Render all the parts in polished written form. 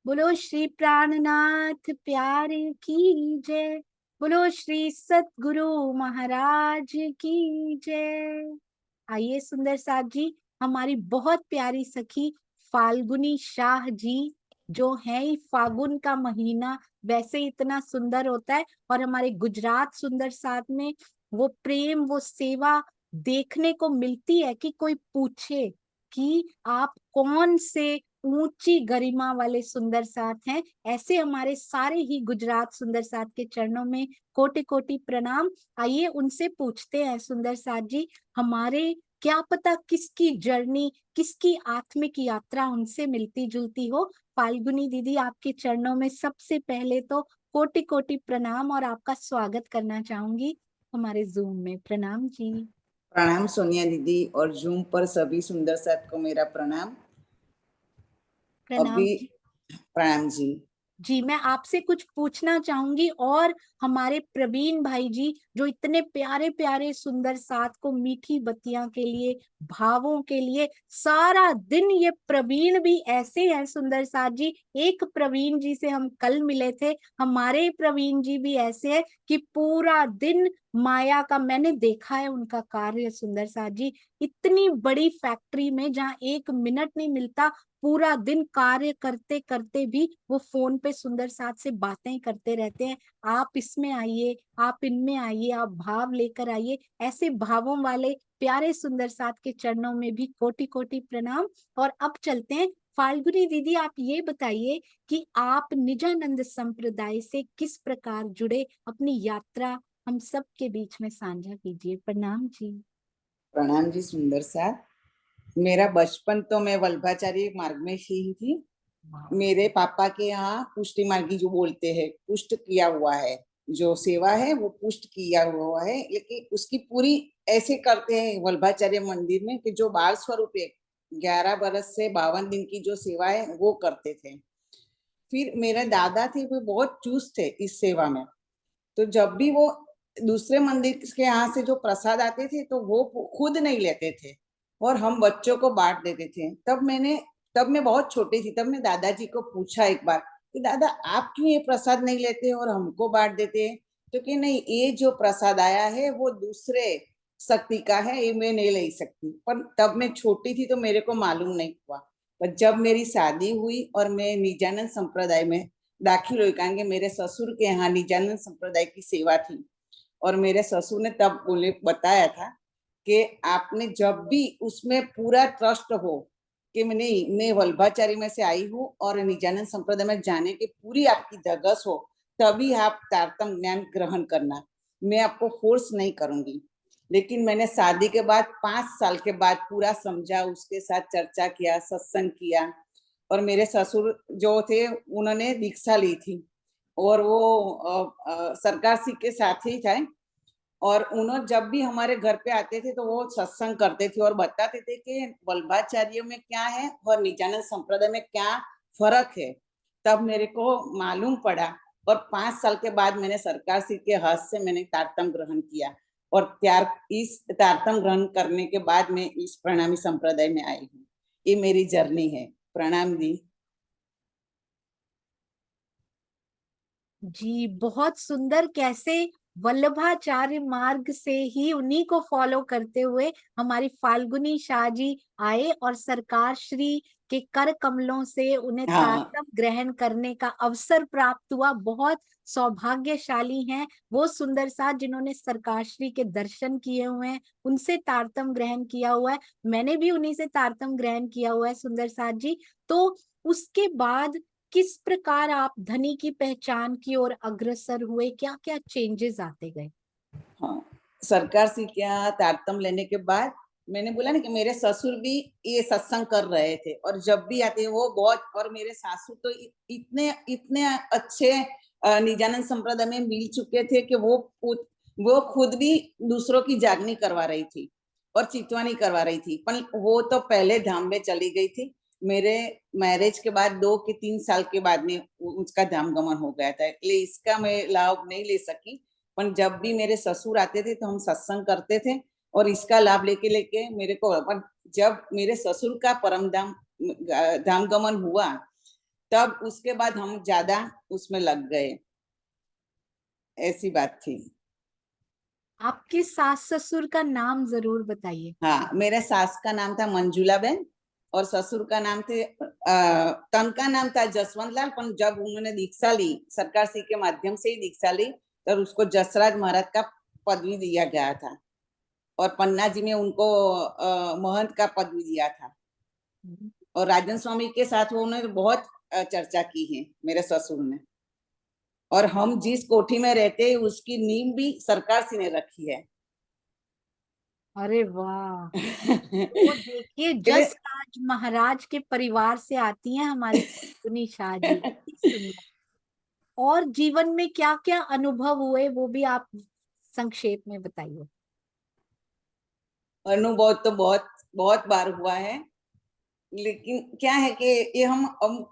बोलो श्री प्राणनाथ प्यारे की जय। बोलो श्री सतगुरु महाराज की जय। आइए सुंदर साथ जी, हमारी बहुत प्यारी सखी फाल्गुनी शाह जी, जो है ही फागुन का महीना वैसे ही इतना सुंदर होता है, और हमारे गुजरात सुंदर साथ में वो प्रेम वो सेवा देखने को मिलती है कि कोई पूछे कि आप कौन से ऊंची गरिमा वाले सुंदर साथ हैं। ऐसे हमारे सारे ही गुजरात सुंदर साथ के चरणों में कोटि कोटि प्रणाम। आइए उनसे पूछते हैं सुंदर साथ जी, हमारे क्या पता किसकी जर्नी, किसकी आत्मिक यात्रा उनसे मिलती जुलती हो। फाल्गुनी दीदी, आपके चरणों में सबसे पहले तो कोटि कोटि प्रणाम और आपका स्वागत करना चाहूंगी हमारे जूम में। प्रणाम जी। प्रणाम सोनिया दीदी, और जूम पर सभी सुंदर साथ को मेरा प्रणाम। प्रणाम अभी जी। प्रणाम जी। जी, मैं आपसे कुछ पूछना चाहूंगी, और हमारे प्रवीण भाई जी जो इतने प्यारे प्यारे सुंदर साथ को मीठी बत्तियां के लिए, भावों के लिए सारा दिन, ये प्रवीण भी ऐसे हैं सुंदर साथ जी। एक प्रवीण जी से हम कल मिले थे, हमारे प्रवीण जी भी ऐसे हैं कि पूरा दिन माया का, मैंने देखा है उनका कार्य सुंदर साथ जी, इतनी बड़ी फैक्ट्री में जहाँ एक मिनट नहीं मिलता, पूरा दिन कार्य करते करते भी वो फोन पे सुंदर साथ से बातें करते रहते हैं। आप इसमें आइए, आप इनमें आइए, आप भाव लेकर आइए। ऐसे भावों वाले प्यारे सुंदर साथ के चरणों में भी कोटि कोटि प्रणाम। और अब चलते हैं फाल्गुनी दीदी, आप ये बताइए कि आप निजानंद संप्रदाय से किस प्रकार जुड़े, अपनी यात्रा हम सब के बीच में साझा कीजिए। प्रणाम जी। प्रणाम जी सुंदर साथ। मेरा बचपन तो मैं वल्भाचार्य मार्ग में से ही थी। मेरे पापा के यहाँ पुष्टि मार्गी जो बोलते हैं, पुष्ट किया हुआ है, जो सेवा है वो पुष्ट किया हुआ है, लेकिन उसकी पूरी ऐसे करते हैं वल्भाचार्य मंदिर में कि जो बाल स्वरूप है, 11 बरस से 52 दिन की जो सेवा है वो करते थे। फिर मेरे दादा थे, वो बहुत चुस्त थे इस सेवा में। तो जब भी वो दूसरे मंदिर के यहाँ से जो प्रसाद आते थे तो वो खुद नहीं लेते थे और हम बच्चों को बांट देते थे। तब मैं बहुत छोटी थी, तब मैं दादाजी को पूछा एक बार कि दादा आप क्यों ये प्रसाद नहीं लेते और हमको बांट देते हैं? तो कि नहीं, ये जो प्रसाद आया है वो दूसरे शक्ति का है, ये मैं नहीं ले सकती। पर तब मैं छोटी थी तो मेरे को मालूम नहीं हुआ। पर जब मेरी शादी हुई और मैं निजानंद संप्रदाय में दाखिल हुई, कारण के मेरे ससुर के यहाँ निजानंद संप्रदाय की सेवा थी, और मेरे ससुर ने तब बोले बताया था कि आपने जब भी उसमें पूरा ट्रस्ट हो कि मैं वल्भाचारी में से आई हूँ और निजानंद संप्रदाय में जाने की पूरी आपकी धगस हो, तभी आप तारतम ज्ञान ग्रहण करना। मैं आपको फोर्स नहीं करूंगी। लेकिन मैंने शादी के बाद 5 साल के बाद पूरा समझा, उसके साथ चर्चा किया, सत्संग किया। और मेरे ससुर जो थे उन्होंने दीक्षा ली थी, और वो सरकार सिंह के साथ ही थे। और उन्होंने जब भी हमारे घर पे आते थे तो वो सत्संग करते थे और बताते थे कि वल्भाचार्य में क्या है और निजानंद संप्रदाय में क्या फर्क है। तब मेरे को मालूम पड़ा, और 5 साल के बाद मैंने सरकार सिंह के हाथ से मैंने तारतम ग्रहण किया, और त्यार इस तारतम ग्रहण करने के बाद मैं इस प्रणामी संप्रदाय में आई हूँ। ये मेरी जर्नी है। प्रणाम दी। जी, बहुत सुंदर। कैसे वल्लभाचार्य मार्ग से ही, उन्हीं को फॉलो करते हुए हमारी फाल्गुनी शाह जी आए, और सरकार श्री के कर कमलों से उन्हें हाँ, तारतम ग्रहण करने का अवसर प्राप्त हुआ। बहुत सौभाग्यशाली हैं वो सुंदर साथ जिन्होंने सरकार श्री के दर्शन किए हुए हैं, उनसे तारतम ग्रहण किया हुआ है। मैंने भी उन्हीं से तारतम ग्रहण किया हुआ है सुंदर साथ जी। तो उसके बाद किस प्रकार आप धनी की पहचान की ओर अग्रसर हुए, क्या क्या चेंजेस आते गए? हाँ। सरकार से क्या तारतम लेने के बाद मैंने बोला ना कि मेरे ससुर भी ये सत्संग कर रहे थे, और जब भी आते वो बहुत, और मेरे सासू तो इतने इतने अच्छे निजानंद संप्रदाय में मिल चुके थे कि वो खुद भी दूसरों की जागनी करवा रही थी और चितवानी करवा रही थी। पर वो तो पहले धाम में चली गई थी। मेरे मैरिज के बाद 2 के 3 साल के बाद में उसका धाम गमन हो गया था, इसलिए इसका मैं लाभ नहीं ले सकी। पर जब भी मेरे ससुर आते थे तो हम सत्संग करते थे, और इसका लाभ लेके लेके मेरे को। पर जब मेरे ससुर का परम धाम धाम गमन हुआ, तब उसके बाद हम ज्यादा उसमें लग गए, ऐसी बात थी। आपके सास ससुर का नाम जरूर बताइए। हाँ, मेरे सास का नाम था मंजुला बेन और ससुर का नाम थे तन का नाम था जसवंत लाल, पर जब उन्होंने दीक्षा ली, सरकार सी के माध्यम से ही दीक्षा ली, तब उसको जसराज महाराज का पदवी दिया गया था और पन्ना जी में उनको महंत का पदवी दिया था। और राजन स्वामी के साथ वो उन्होंने बहुत चर्चा की है मेरे ससुर ने। और हम जिस कोठी में रहते हैं उसकी नींव भी सरकार सी ने रखी है। अरे वाह, तो देखिए जस राज महाराज के परिवार से आती हैं हमारी फाल्गुनी शाह जी, कितनी सुंदर। और जीवन में क्या क्या अनुभव हुए वो भी आप संक्षेप में बताइए। अनुभव तो बहुत बहुत बार हुआ है, लेकिन क्या है कि ये हम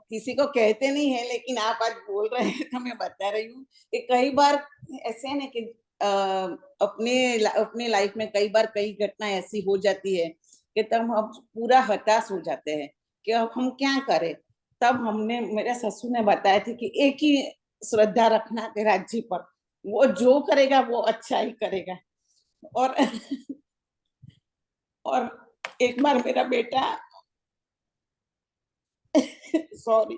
किसी को कहते नहीं है, लेकिन आप आज बोल रहे हैं तो मैं बता रही हूँ कि कई बार ऐसे है ना कि अपने लाइफ में कई बार कई घटना ऐसी हो जाती है कि तब हम पूरा हताश हो जाते हैं कि अब हम क्या करें। तब हमने, मेरे ससुर ने बताया था कि एक ही श्रद्धा रखना कि राज्य पर, वो जो करेगा वो अच्छा ही करेगा। और और एक बार मेरा बेटा सॉरी,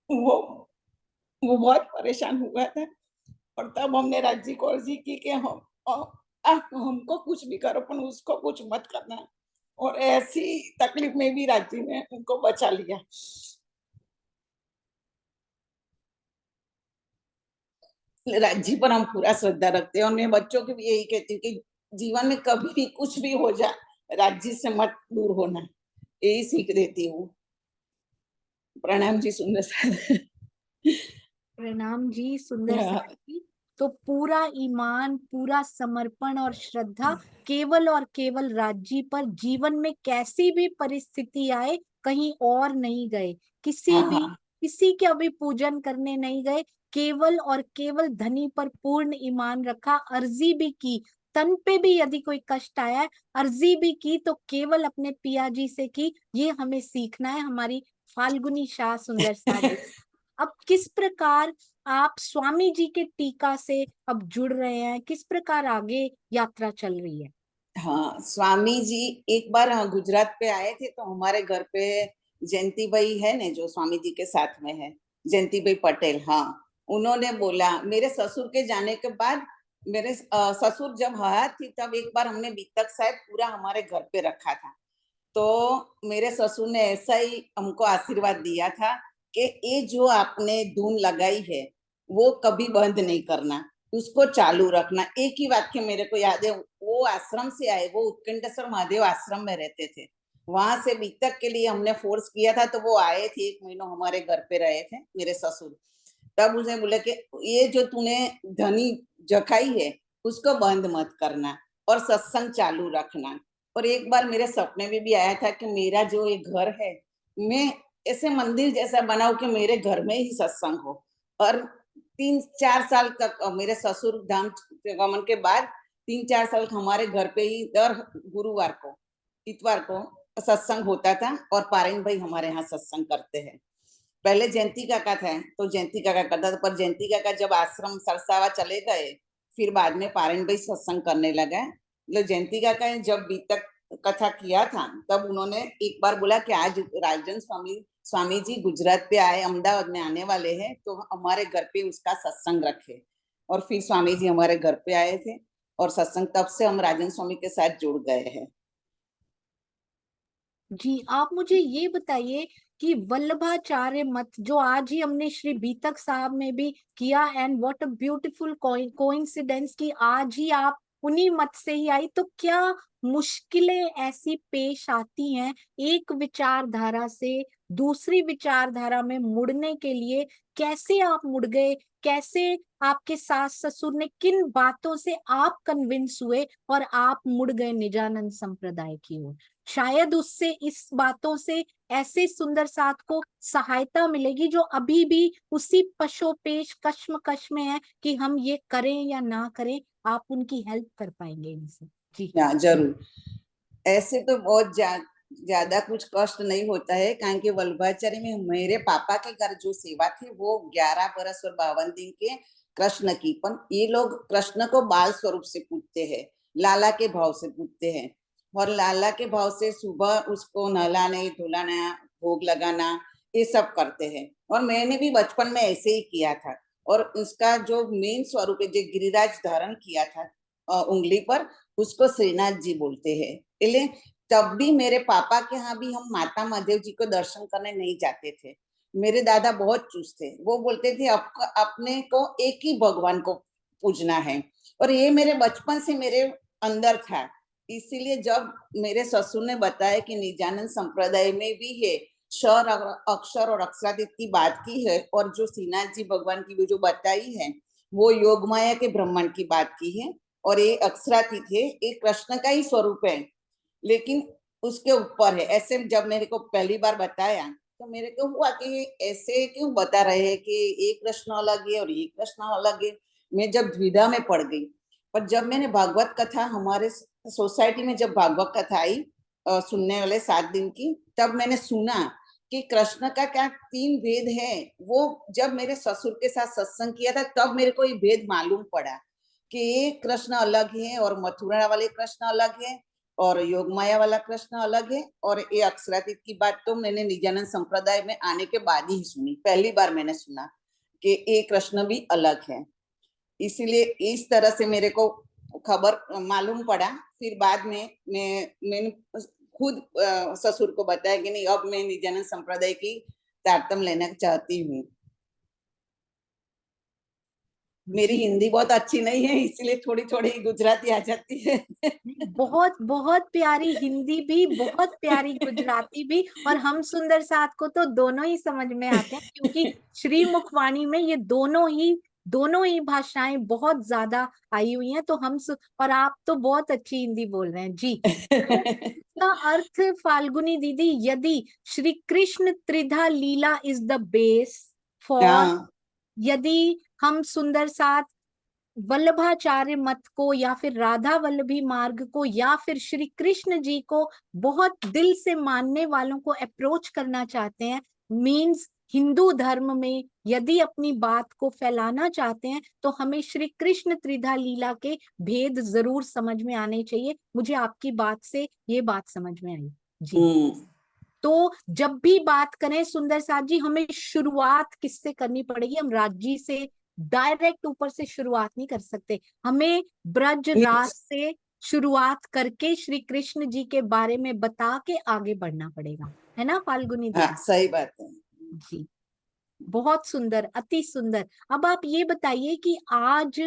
वो वो बहुत परेशान हुआ था और तब हमने राज्य को अर्जी की कि आप हमको कुछ भी करो पर उसको कुछ मत करना। और ऐसी तकलीफ में भी राज्य ने उनको बचा लिया। राज्य पर हम पूरा श्रद्धा रखते हैं और मैं बच्चों को भी यही कहती हूँ कि जीवन में कभी भी कुछ भी हो जाए, राज्य से मत दूर होना, यही सीख देती हूँ। प्रणाम जी, सुंदर साथ। प्रणाम जी सुंदर साथी। तो पूरा ईमान, पूरा समर्पण और श्रद्धा केवल और केवल राज्य पर, जीवन में कैसी भी परिस्थिति आए कहीं और नहीं गए, किसी के अभी पूजन करने नहीं गए, केवल और केवल धनी पर पूर्ण ईमान रखा, अर्जी भी की, तन पे भी यदि कोई कष्ट आया है, अर्जी भी की तो केवल अपने पिया जी से की। ये हमें सीखना है हमारी फाल्गुनी शाह सुंदर साथ। अब किस प्रकार आप स्वामी जी के टीका से अब जुड़ रहे हैं, किस प्रकार आगे यात्रा चल रही है? हाँ, स्वामी जी एक बार गुजरात पे आए थे तो हमारे घर पे जयंती भाई है ने जो स्वामी जी के साथ में है, जयंती भाई पटेल। हाँ, उन्होंने बोला मेरे ससुर के जाने के बाद, मेरे ससुर जब हयात थी तब एक बार हमने बीतक साहब पूरा हमारे घर पे रखा था। तो मेरे ससुर ने ऐसा ही हमको आशीर्वाद दिया था कि ये जो आपने धून लगाई है वो कभी बंद नहीं करना, उसको चालू रखना। एक ही वाक्य मेरे को याद है, वो आश्रम से आए, वो उत्कंठेश्वर महादेव आश्रम में रहते थे, वहां से बीतक के लिए हमने फोर्स किया था तो वो आए थे, 1 महीना हमारे घर पे रहे थे मेरे ससुर। तब उसने बोला कि ये जो तूने धनी जखाई है उसको बंद मत करना और सत्संग चालू रखना। और एक बार मेरे सपने में भी आया था कि मेरा जो ये घर है, मैं ऐसे मंदिर जैसा बनाऊं कि मेरे घर में ही सत्संग हो। और 3-4 साल तक मेरे ससुर धाम गमन के बाद 3-4 साल हमारे घर पे ही दर गुरुवार को, इतवार को सत्संग होता था और पारायण भाई हमारे यहाँ सत्संग करते हैं। पहले जयंती काका था तो जयंती काका करता था, पर जयंती काका जब आश्रम सरसावा चले गए, फिर बाद में पारायण भाई सत्संग करने लगा। मतलब जयंती काका ने जब बीतक कथा किया था तब उन्होंने एक बार बोला कि आज राजन स्वामी जी गुजरात पे आए, अहमदाबाद में आने वाले हैं, तो हमारे घर पे उसका सत्संग रखे। और फिर स्वामी जी हमारे घर पे आए थे और सत्संग, तब से हम राजन स्वामी के साथ जुड़ गए हैं। जी आप मुझे ये बताइए कि वल्लभाचार्य मत जो आज ही हमने श्री बीतक साहब में भी किया, and what a beautiful coincidence कि आज ही आप उन्हीं मत से ही आई, तो क्या मुश्किलें ऐसी पेश आती हैं एक विचारधारा से दूसरी विचारधारा में मुड़ने के लिए? कैसे आप मुड़ गए, कैसे आपके सास ससुर ने, किन बातों से आप कन्विंस हुए और आप मुड़ गए निजानंद संप्रदाय की ओर? शायद उससे, इस बातों से ऐसे सुंदर साथ को सहायता मिलेगी जो अभी भी उसी पशोपेश कश्मकश में है कि हम ये करें या ना करें। आप उनकी हेल्प कर पाएंगे इनसे? जी। हाँ, जरूर। ऐसे तो बहुत ज्यादा कुछ कष्ट नहीं होता है, कारण के वल्लभाचार्य में मेरे पापा के घर जो सेवा थी वो 11 बरस और 52 दिन के कृष्ण की, पर ये लोग कृष्ण को बाल स्वरूप से पूजते हैं, लाला के भाव से पूजते हैं, और लाला के भाव से सुबह उसको नहलाने धुलाना, भोग लगाना, ये सब करते हैं। और मैंने भी बचपन में ऐसे ही किया था। और उसका जो मेन स्वरूप है, जो गिरिराज धारण किया था उंगली पर, उसको श्रीनाथ जी बोलते हैं। इसलिए तब भी मेरे पापा के यहाँ भी हम माता महादेव जी को दर्शन करने नहीं जाते थे। मेरे दादा बहुत चुस्त थे, वो बोलते थे अपने को एक ही भगवान को पूजना है, और ये मेरे बचपन से मेरे अंदर था। इसीलिए जब मेरे ससुर ने बताया कि निजानंद संप्रदाय में भी है, स्वर अक्षर और अक्षरातीत की बात की है, और जो श्रीनाथ जी भगवान की जो बताई है वो योगमाया के ब्रह्मांड की बात की है, और ये अक्षरातीत है, ये कृष्ण का ही स्वरूप है, लेकिन उसके ऊपर है। ऐसे जब मेरे को पहली बार बताया तो मेरे को हुआ कि ऐसे क्यों बता रहे हैं कि एक कृष्ण अलग है और एक कृष्ण अलग है। मैं जब द्विधा में पड़ गई। पर जब मैंने भागवत कथा हमारे सोसाइटी में जब भागवत कथा आई सुनने वाले 7 दिन की, तब मैंने सुना कि कृष्ण का क्या 3 भेद है। वो जब मेरे ससुर के साथ सत्संग किया था तब मेरे को ये भेद मालूम पड़ा कि ये कृष्ण अलग है और मथुरा वाले कृष्ण अलग है और योगमाया वाला कृष्ण अलग है। और ये अक्षरातीत की बात तो मैंने निजानंद संप्रदाय में आने के बाद ही सुनी, पहली बार मैंने सुना कि ये कृष्ण भी अलग है। इसीलिए इस तरह से मेरे को खबर मालूम पड़ा। फिर बाद में मैंने खुद ससुर को बताया कि नहीं, अब मैं निजानंद संप्रदाय की तारतम्य लेना चाहती हूँ। मेरी जी हिंदी बहुत अच्छी नहीं है, इसीलिए थोड़ी थोड़ी गुजराती आ जाती है। बहुत बहुत प्यारी हिंदी भी, बहुत प्यारी गुजराती भी, और हम सुंदर साथ को तो दोनों ही समझ में आते हैं, क्योंकि श्री मुखवाणी में ये दोनों ही भाषाएं बहुत ज्यादा आई हुई हैं। तो और आप तो बहुत अच्छी हिंदी बोल रहे हैं जी। तो इसका अर्थ फाल्गुनी दीदी, यदि श्री कृष्ण त्रिधा लीला इज द बेस फॉर, हाँ, यदि हम सुंदर साथ वल्लभाचार्य मत को या फिर राधा वल्लभी मार्ग को या फिर श्री कृष्ण जी को बहुत दिल से मानने वालों को अप्रोच करना चाहते हैं, मींस हिंदू धर्म में यदि अपनी बात को फैलाना चाहते हैं, तो हमें श्री कृष्ण त्रिधा लीला के भेद जरूर समझ में आने चाहिए। मुझे आपकी बात से ये बात समझ में आई जी। तो जब भी बात करें सुंदर साथ जी, हमें शुरुआत किससे करनी पड़ेगी? हम राज्य से डायरेक्ट ऊपर से शुरुआत नहीं कर सकते, हमें ब्रज राज से शुरुआत करके श्री कृष्ण जी के बारे में बता के आगे बढ़ना पड़ेगा, है ना फाल्गुनी हाँ, दीदी? सही बात है। जी बहुत सुंदर, अति सुंदर। अब आप ये बताइए कि आज,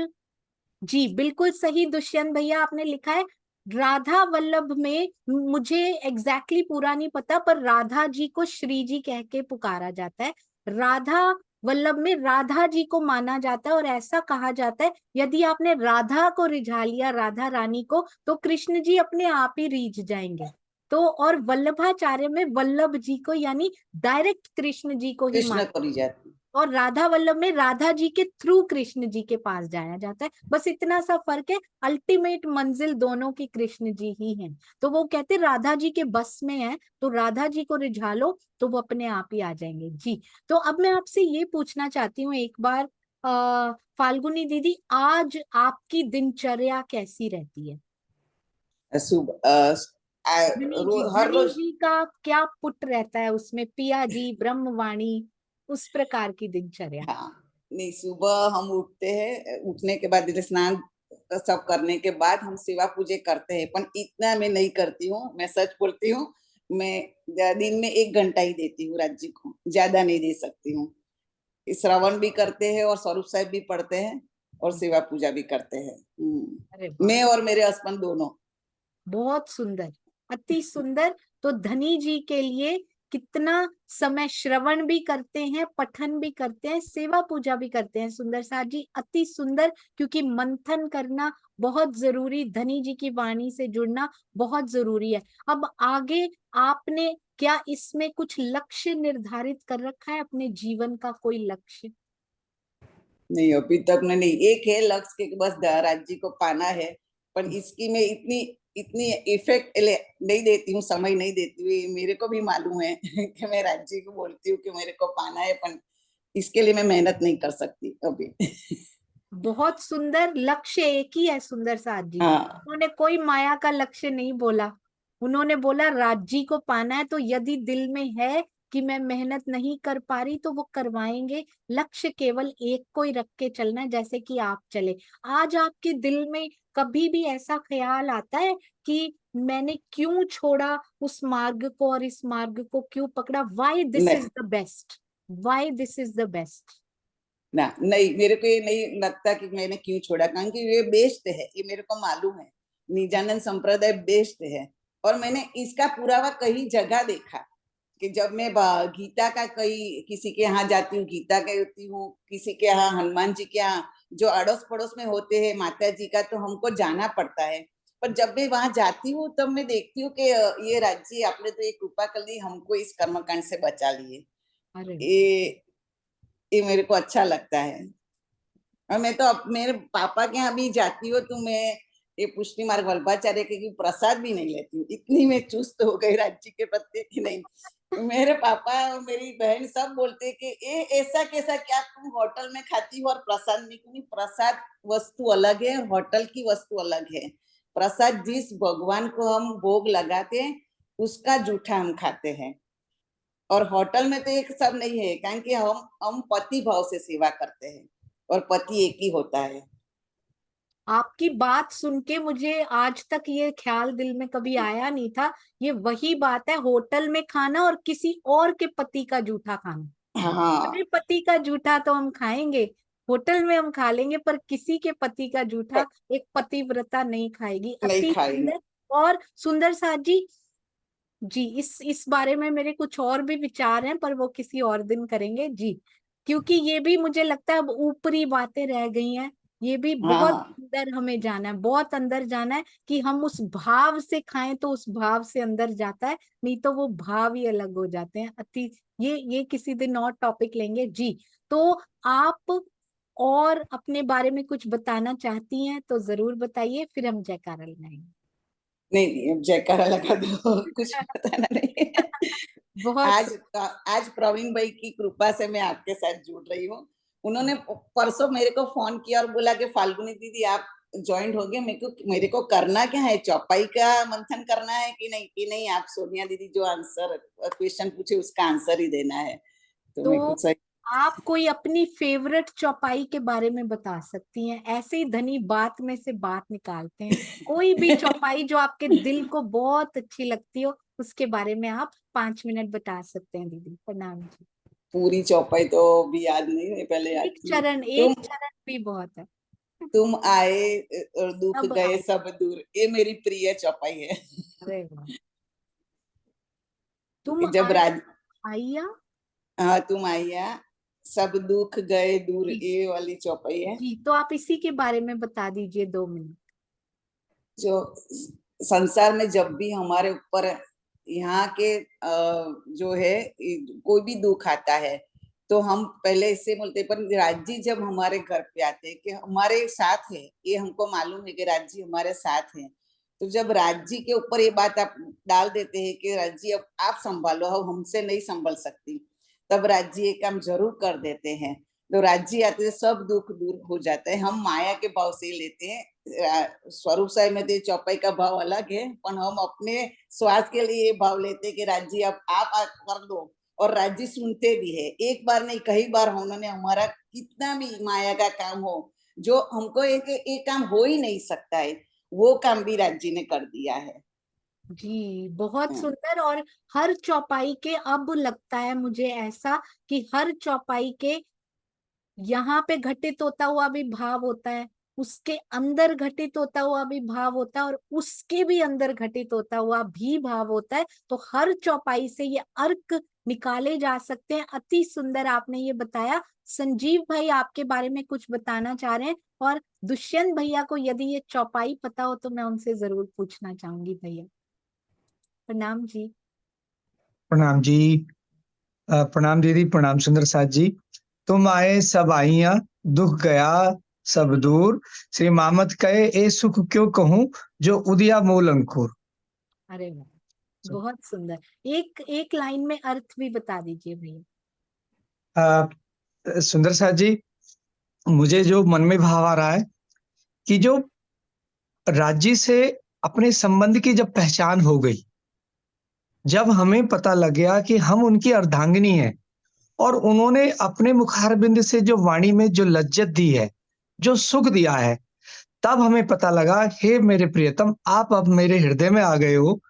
जी बिल्कुल सही दुष्यंत भैया आपने लिखा है, राधा वल्लभ में मुझे एग्जैक्टली पूरा नहीं पता, पर राधा जी को श्री जी कह के पुकारा जाता है। राधा वल्लभ में राधा जी को माना जाता है, और ऐसा कहा जाता है यदि आपने राधा को रिझा लिया, राधा रानी को, तो कृष्ण जी अपने आप ही रीझ जाएंगे। तो और वल्लभाचार्य में वल्लभ जी को यानी डायरेक्ट कृष्ण जी को ही कृष्ण माना, करी जाती। और राधा वल्लभ में राधा जी के थ्रू कृष्ण जी के पास जाया जाता है। बस इतना सा फर्क है, अल्टीमेट मंजिल दोनों की कृष्ण जी ही हैं। तो वो कहते राधा जी के बस में है, तो राधा जी को रिझा लो तो वो अपने आप ही आ जाएंगे जी। तो अब मैं आपसे ये पूछना चाहती हूँ एक बार, फाल्गुनी दीदी, आज आपकी दिनचर्या कैसी रहती है? सुबह हर धनी रोज। जी का क्या पुट रहता है उसमें, पिया जी, ब्रह्मवाणी, उस प्रकार की दिनचर्या? हाँ, नहीं, सुबह हम उठते हैं, उठने के बाद स्नान सब करने के बाद हम सेवा पूजे करते हैं, पर इतना मैं नहीं करती हूँ, मैं सच बोलती हूँ। मैं दिन में 1 घंटा ही देती हूँ राज्य को, ज्यादा नहीं दे सकती हूँ। श्रवण भी करते हैं और स्वरूप साहिब भी पढ़ते हैं और सेवा पूजा भी करते हैं। अरे वाह, मैं और मेरे हस्बैंड दोनों। बहुत सुंदर, अति सुंदर। तो धनी जी के लिए कितना समय श्रवण भी करते हैं, पठन भी करते हैं, सेवा पूजा भी करते हैं, सुंदर साथ जी अति सुंदर। क्योंकि मंथन करना बहुत जरूरी, धनी जी की वाणी से जुड़ना बहुत जरूरी है। अब आगे आपने क्या इसमें कुछ लक्ष्य निर्धारित कर रखा है, अपने जीवन का कोई लक्ष्य? नहीं, अभी तक में नहीं। एक है लक्ष्य के बस राज्य को पाना है, पर इसकी मैं इतनी इतनी इफेक्ट नहीं देती हूँ, समय नहीं देती हूँ, ये मेरे को भी मालूम है कि मैं राज्य को बोलती हूँ कि मेरे को पाना है, पर इसके लिए मैं मेहनत नहीं कर सकती अभी। बहुत सुंदर, लक्ष्य एक ही है सुंदर साथ जी। हाँ उन्होंने कोई माया का लक्ष्य नहीं बोला, उन्होंने बोला राज्य को पाना है, तो यदि दिल में है कि मैं मेहनत नहीं कर पा रही तो वो करवाएंगे। लक्ष्य केवल एक को ही रख के चलना है, जैसे कि आप चले। आज आपके दिल में कभी भी ऐसा ख्याल आता है कि मैंने क्यों छोड़ा उस मार्ग को और इस मार्ग को क्यों पकड़ा? वाई दिस नहीं is the best, why this is the best? ना, नहीं मेरे को ये नहीं लगता कि मैंने क्यों छोड़ा, कारण कि ये बेस्ट है, ये मेरे को मालूम है। निजानंद संप्रदाय बेस्ट है। और मैंने इसका पुरावा कई जगह देखा कि जब मैं गीता का कई किसी के यहाँ जाती हूँ, गीता कहती हूँ, किसी के यहाँ हनुमान जी के यहाँ जो अड़ोस पड़ोस में होते हैं माता जी का, तो हमको जाना पड़ता है। पर जब मैं वहां जाती हूँ तब मैं देखती हूँ कि ये राज्य आपने तो ये कृपा कर दी, हमको इस कर्मकांड से बचा लिए। अरे ये मेरे को अच्छा लगता है। और मैं तो मेरे पापा के यहाँ भी जाती हूँ तो मैं ये पुष्टि मार्ग वल्भाचार्य के प्रसाद भी नहीं लेती हूँ, इतनी मैं चुस्त हो गई राज्य के प्रति कि नहीं। मेरे पापा और मेरी बहन सब बोलते हैं कि ये ऐसा कैसा, क्या तुम होटल में खाती हो और प्रसाद में क्यों नहीं? प्रसाद वस्तु अलग है, होटल की वस्तु अलग है। प्रसाद जिस भगवान को हम भोग लगाते हैं उसका जूठा हम खाते हैं। और होटल में तो एक सब नहीं है, कारण कि हम पति भाव से सेवा करते हैं और पति एक ही होता है। आपकी बात सुन के मुझे आज तक ये ख्याल दिल में कभी आया नहीं था। ये वही बात है, होटल में खाना और किसी और के पति का जूठा खाना। हाँ, अपने पति का जूठा तो हम खाएंगे, होटल में हम खा लेंगे, पर किसी के पति का जूठा एक पतिव्रता नहीं खाएगी। नहीं अति खाएगी। सुंदर। और सुंदर साथ जी, जी इस बारे में मेरे कुछ और भी विचार हैं, पर वो किसी और दिन करेंगे जी, क्योंकि ये भी मुझे लगता है अब ऊपरी बातें रह गई हैं। ये भी हाँ बहुत हाँ, अंदर हमें जाना है, बहुत अंदर जाना है कि हम उस भाव से खाएं तो उस भाव से अंदर जाता है, नहीं तो वो भाव ही अलग हो जाते हैं। अति ये किसी दिन और टॉपिक लेंगे जी। तो आप और अपने बारे में कुछ बताना चाहती हैं तो जरूर बताइए, फिर हम जयकारा लगाएंगे। नहीं नहीं, अब जयकारा लगा दो कुछ बताना नहीं है। बहुत आज प्रवीण भाई की कृपा से मैं आपके साथ जुड़ रही हूँ। उन्होंने परसों मेरे को फोन किया और बोला कि फाल्गुनी दीदी आप ज्वाइंट हो गए। मेरे को करना क्या है, चौपाई का मंथन करना है कि नहीं? कि नहीं, आप सोनिया दीदी जो आंसर क्वेश्चन पूछे उसका आंसर ही देना है। तो मैं तो कुछ सही। आप कोई अपनी फेवरेट चौपाई के बारे में बता सकती हैं, ऐसे ही धनी बात में से बात निकालते हैं। कोई भी चौपाई जो आपके दिल को बहुत अच्छी लगती हो, उसके बारे में आप 5 मिनट बता सकते हैं दीदी। प्रणाम जी। पूरी चौपाई तो भी याद नहीं है, पहले याद थी। तुम एक चरण भी बहुत है। तुम आए और दुख अब गए आए। सब दूर, ये मेरी प्रिय चौपाई है। अरे वाह। तुम कि जब आए राज आइया। हाँ तुम आइया, सब दुख गए दूर, जी ये वाली चौपाई है। जी, तो आप इसी के बारे में बता दीजिए 2 मिनट। जो संसार में जब भी हमारे ऊपर यहाँ के जो है कोई भी दुख आता है तो हम पहले इससे बोलते हैं, पर राज्य जब हमारे घर पे आते हैं कि हमारे साथ है, ये हमको मालूम है कि राज्य हमारे साथ है। तो जब राज्य के ऊपर ये बात आप डाल देते हैं कि राज्य अब आप संभालो, हम हमसे नहीं संभल सकती, तब राज्य ये काम जरूर कर देते हैं। तो राज्य आते सब दुख दूर हो जाता है। हम माया के भाव से लेते हैं, स्वरूप साहेब में तो चौपाई का भाव अलग है, पर हम अपने स्वार्थ के लिए ये भाव लेते हैं कि राज्य अब आप कर दो। और राज्य सुनते भी है, एक बार नहीं कई बार उन्होंने हमारा कितना भी माया का काम हो, जो हमको एक काम हो ही नहीं सकता है, वो काम भी राज्य ने कर दिया है। जी बहुत हाँ, सुंदर। और हर चौपाई के, अब लगता है मुझे ऐसा कि हर चौपाई के यहाँ पे घटित होता हुआ भी भाव होता है, उसके अंदर घटित होता हुआ भी भाव होता है, और उसके भी अंदर घटित होता हुआ भी भाव होता है। तो हर चौपाई से ये अर्क निकाले जा सकते हैं। अति सुंदर आपने ये बताया। संजीव भाई आपके बारे में कुछ बताना चाह रहे हैं, और दुष्यंत भैया को यदि ये चौपाई पता हो तो मैं उनसे जरूर पूछना चाहूंगी। भैया प्रणाम जी। प्रणाम जी। प्रणाम दीदी, प्रणाम सुंदर साथ जी। तुम आए सब आईया, दुख गया सब दूर, श्री मामत कहे ए सुख क्यों कहूँ, जो उदिया मूल अंकुर। अरे वाह, बहुत सुंदर। एक एक लाइन में अर्थ भी बता दीजिए भैया। सुंदर साथ जी, मुझे जो मन में भाव आ रहा है कि जो राज्य से अपने संबंध की जब पहचान हो गई, जब हमें पता लग गया कि हम उनकी अर्धांगिनी हैं और उन्होंने अपने मुखारबिंद से जो वाणी में जो लज्जत दी है, जो सुख दिया है, तब हमें पता लगा, हे मेरे प्रियतम, आप अब मेरे हृदय में आ गए हो,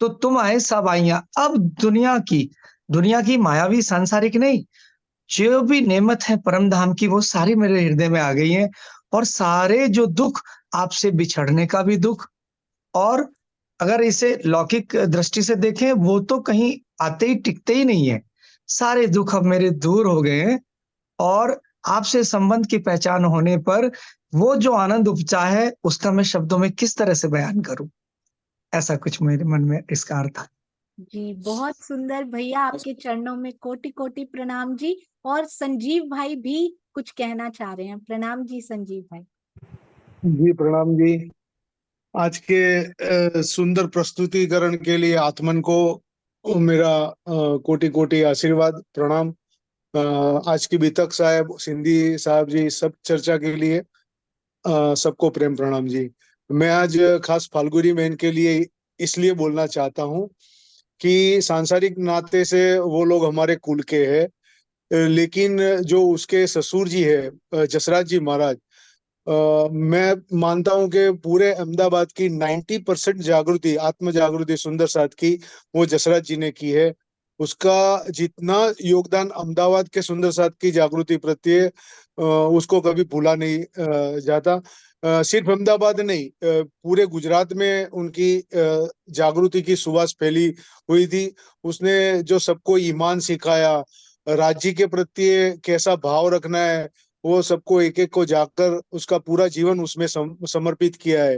तो तुम आए सब आइयां। अब दुनिया की मायावी सांसारिक नहीं, जो भी नेमत है परम धाम की, वो सारी मेरे हृदय में आ गई हैं। और सारे जो दुख, आपसे बिछड़ने का भी दुख, और अगर इसे लौकिक दृष्टि से देखें, वो तो कहीं आते ही टिकते ही नहीं है। सारे दुख अब मेरे दूर हो गए हैं, और आपसे संबंध की पहचान होने पर वो जो आनंद उपजा है, उसका मैं शब्दों में किस तरह से बयान करूं। ऐसा कुछ मेरे मन में इसका अर्थ है। जी, बहुत सुंदर भैया, आपके चरणों में कोटि कोटि प्रणाम जी। और संजीव भाई भी कुछ कहना चाह रहे हैं। प्रणाम जी संजीव भाई। जी प्रणाम जी। आज के सुंदर प्रस्तुतिकरण के लिए आत्मन को मेरा कोटि कोटि आशीर्वाद प्रणाम। आज की बीतक साहब, सिंधी साहब जी, सब चर्चा के लिए सबको प्रेम प्रणाम जी। मैं आज खास फाल्गुनी बहन के लिए इसलिए बोलना चाहता हूँ कि सांसारिक नाते से वो लोग हमारे कुल के हैं, लेकिन जो उसके ससुर जी है जसराज जी महाराज, मैं मानता हूं कि पूरे अहमदाबाद की 90% जागृति, आत्म जागृति सुंदर साथ की, वो जसराज जी ने की है। उसका जितना योगदान अहमदाबाद के सुंदर साथ की जागृति प्रत्ये उसको कभी भूला नहीं जाता। सिर्फ अहमदाबाद नहीं, पूरे गुजरात में उनकी जागृति की सुवास फैली हुई थी। उसने जो सबको ईमान सिखाया, राज्य के प्रत्ये कैसा भाव रखना है, वो सबको एक एक को जाकर उसका पूरा जीवन उसमें समर्पित किया है।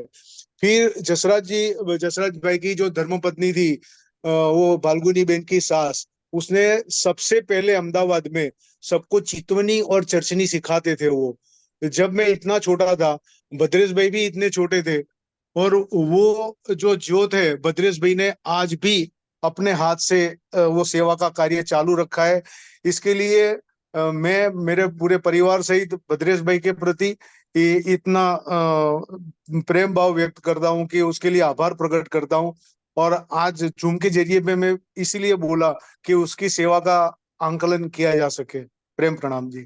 फिर जसराज भाई की जो धर्मपत्नी थी, वो फाल्गुनी बहन की सास, उसने सबसे पहले अहमदाबाद में सबको चितवनी और चर्चनी सिखाते थे। वो जब मैं इतना छोटा था, भद्रेश भाई भी इतने छोटे थे, और वो जो ज्योत है भद्रेश भाई ने आज भी अपने हाथ से वो सेवा का कार्य चालू रखा है। इसके लिए मैं मेरे पूरे परिवार सहित भद्रेश भाई के प्रति इतना प्रेम भाव व्यक्त करता हूँ कि उसके लिए आभार प्रकट करता हूँ। और आज जूम के जरिए में मैं इसीलिए बोला कि उसकी सेवा का आंकलन किया जा सके। प्रेम प्रणाम जी।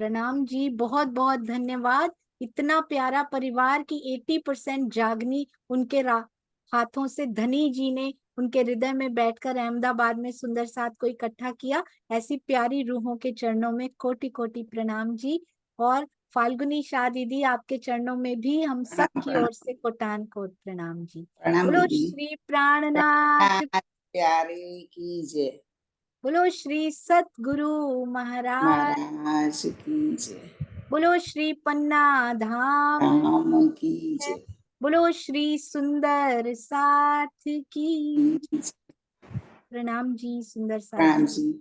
प्रणाम जी, बहुत बहुत धन्यवाद। इतना प्यारा परिवार की 80% जागनी उनके हाथों से धनी जी ने उनके हृदय में बैठकर अहमदाबाद में सुंदर साथ को इकट्ठा किया। ऐसी प्यारी रूहों के चरणों में कोटि कोटि प्रणाम जी। और फाल्गुनी शाह दीदी, आपके चरणों में भी हम सब प्रणाम की प्रणाम ओर से कोटान कोट प्रणाम जी। प्रणाम बोलो दीदी। श्री प्राणनाथ, प्यारे की जय। बोलो श्री सतगुरु महाराज, महाराज की जय। बोलो श्री पन्ना धाम, राम की जय। बोलो श्री सुंदर साथ की। की जय। प्रणाम जी सुंदर साथ प्रणाम जी। जी।